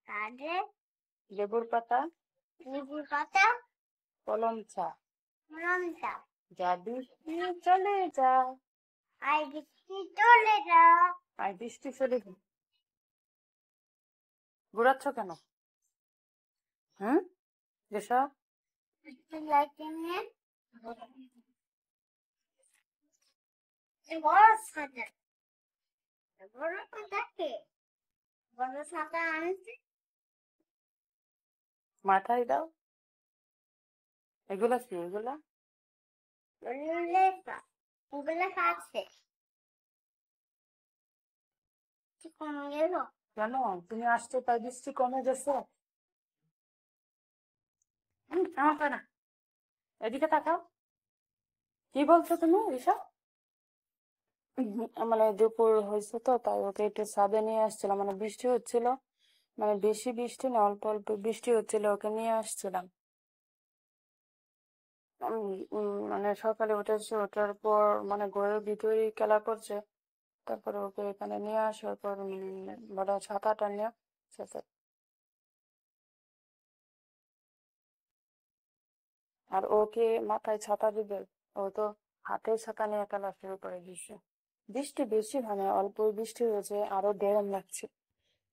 তারে লেবুর পাতা, লেবুর পাতা, কলম চা, কলম চা, যা বৃষ্টি চলে যা, আই বৃষ্টি চলে যা। আর বৃষ্টি চলে যা। ঘুরাচ্ছ কেন? হুম, যেসব লাইটিং এ বড় ছাতা, বড় ছাতা কে? বড় ছাতা আনছে মাথায় দাও। এগুলা কি? এগুলা লেখা, ওগুলো খাচ্ছে কমে গেল। কেন? তুমি আসছো তাই বৃষ্টি কমে গেছে? আমাকে না, এদিকে তাকাও। কি বলছো তুমি এসব? মানে দুপুর হয়েছে তো, তাই ওকে একটু ছাদে নিয়ে আসছিলাম। মানে বৃষ্টি হচ্ছিল, মানে বেশি বৃষ্টি না, অল্প অল্প বৃষ্টি হচ্ছিল, ওকে নিয়ে আসছিলাম। মানে সকালে উঠেছে, ওঠার পর মানে ঘরের ভিতরেই খেলা করছে। তারপরে ওকে এখানে নিয়ে আসার পর বড় ছাতাটা নিয়ে এসেছে। আর ওকে মাথায় ছাতা দিবে, ও তো হাতে ছাতা নিয়ে খেলা শুরু করে দিচ্ছে। বৃষ্টি বেশি মানে অল্প বৃষ্টি হয়েছে, আরো গরম লাগছে।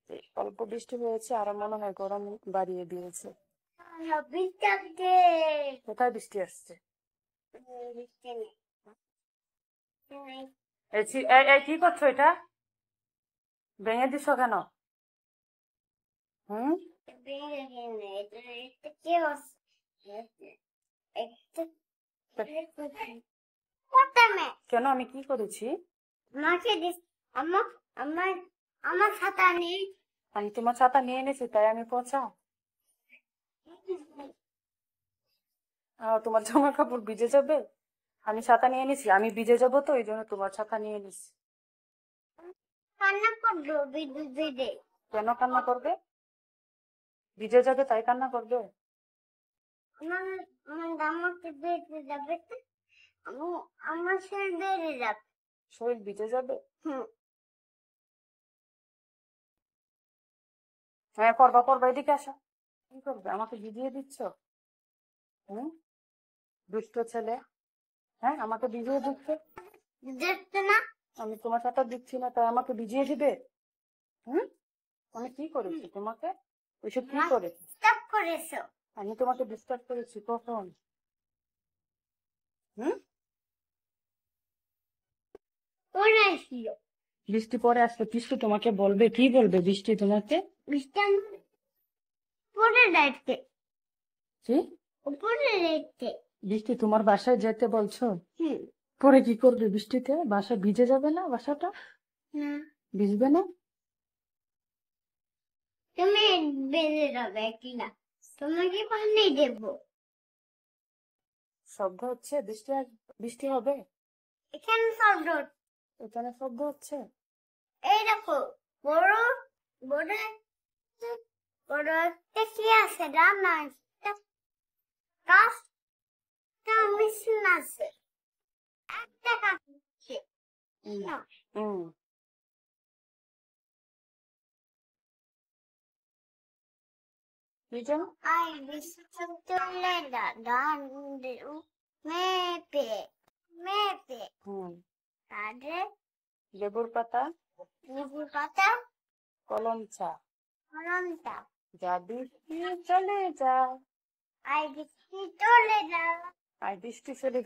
এই অল্প বৃষ্টি হয়েছে, আরো মনে হয় গরম বাড়িয়ে দিয়েছে। বৃষ্টি আসছে, কোথায় বৃষ্টি আসছে? বৃষ্টি নেই। এই কি করছো? এটা ভেঙে দিছো কেন? হুম, কেন? আমি কি করেছি? আমার ছাতা নেই। আমি তোমার ছাতা নিয়ে এনেছি, তাই আমি পচা? তোমার জামা কাপড় ভিজে যাবে। আমি ছাতা নিয়ে নিছি, আমি ভিজে যাবো তো, এই জন্য তোমার ছাতা নিয়ে নিছি। কান্না করবো বিদ্যুৎ বেদে। কেন কান্না করবে? ভিজে যাবে তাই কান্না করবে? আমার আমার আমাকে বেড়ে যাবে তো, আমার শরীর বেড়ে যাবে। শরীর ভিজে যাবে? হ্যাঁ, করবা করবা, এদিকে আসো। কি করবে? আমাকে ভিজিয়ে দিচ্ছ? হুম, দুষ্ট ছেলে। হ্যাঁ, আমাকে ভিজিয়ে দিচ্ছে। দেখছো না? আমি তোমার ছাতা দিচ্ছি না, তাই আমাকে ভিজিয়ে দিবে? হুম, আমি কি করেছি তোমাকে? ওইসব কি করেছি? ডিস্টার্ব করেছো। আমি তোমাকে ডিস্টার্ব করেছি কখন? হুম, পরে আসলো। বৃষ্টি পরে আসলে বৃষ্টি তোমাকে বলবে? কি বলবে বৃষ্টি তোমাকে? বৃষ্টি আমার উপরে যাচ্ছে, কি? উপরে যাচ্ছে। বৃষ্টি তোমার বাসায় যেতে বলছো? হুম। পরে কি করবে বৃষ্টিতে? বাসা ভিজে যাবে না? বাসাটা না, ভিজবে না? তুমি বেড়ে যাবে কিনা তোমাকে পানি দেবো। শব্দ হচ্ছে? বৃষ্টি হবে? এখানে শব্দ, এখানে শব্দ হচ্ছে? এই দেখো, বড় বড় বড় একটা কি আছে রান্না, একটা কাজ, একটা মেশিন আছে, একটা কাজ হচ্ছে। না, হুম, কি যেন? আই বিস্কুট তুলে দাঁড়ান মেপে মেপে হুম, তারে লেবুর পাতা, লেবুর পাতা, কলম চা, কলম চা, যা বৃষ্টি চলে যা, আই বিস্কুট তুলে দাও। আর বৃষ্টি চলে